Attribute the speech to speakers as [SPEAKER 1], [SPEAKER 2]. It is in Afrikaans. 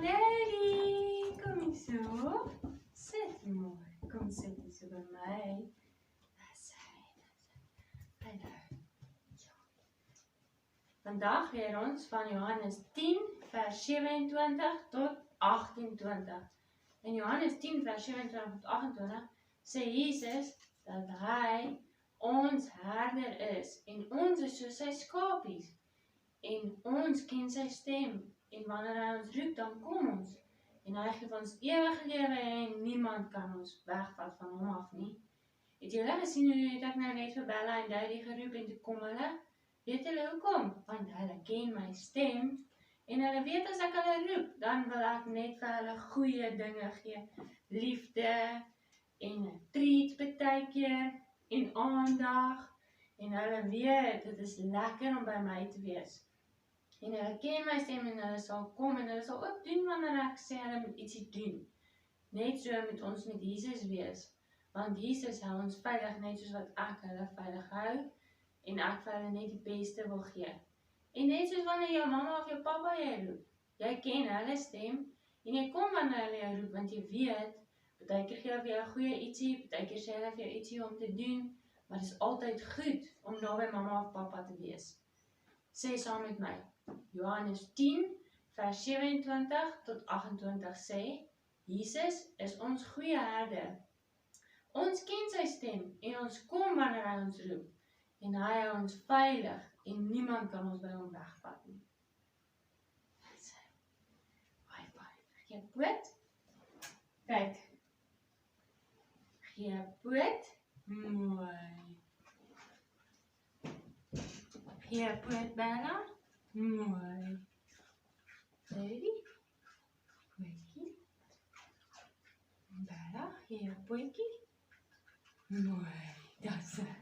[SPEAKER 1] Daddy, kom hier zo. Zit mooi. Kom zitten zo bij mij. Daar zijn. Hallo. Vandaag leer ons van Johannes 10 vers 27 tot 28. In Johannes 10 vers 27 tot 28 sê Jesus dat hy ons herder is en ons is soos sy skapies en ons ken sy stem en wanneer hy ons roep dan kom ons en hy gee ons ewige lewe en niemand kan ons wegvat van hom af nie. Het julle gesien hoe het ek nou net vir Bella en Daddy geroep en toe kom hulle? Weet julle hoekom? Want hulle ken my stem en hulle weet as ek hulle roep, dan wil ek net vir hulle goeie dinge gee. Liefde en 'n treat partykeer en aandag en hulle weet dit is lekker om by my te wees. En hulle ken my stem en hulle sal kom en hulle sal ook doen wanneer ek sê hulle moet ietsie doen. Net so moet ons met Jesus wees, want Jesus hou ons veilig net soos wat ek hulle veilig hou en ek vir hulle net die beste wil gee. En net soos wanneer jou mamma of jou pappa jou roep, jy ken hulle stem en jy kom wanneer hulle jou roep want jy weet, partykeer gee hulle vir jou 'n goeie ietsie, partykeer sê hulle vir jou ietsie om te doen, maar dit is altyd goed om naby mamma of pappa te wees. Sê saam met my, Johannes 10 vers 27 tot 28 sê, Jesus is ons goeie herder. Ons ken sy stem en ons kom wanneer hy ons roep en hy hou ons veilig en niemand kan ons by hom wegvat nie. High five. Gee poot. Kyk. Gee poot. Mooi. Gee poot, Bella. Mooi. Daddy. Pootjie. Bella, gee pootjie. Mooi. That's it.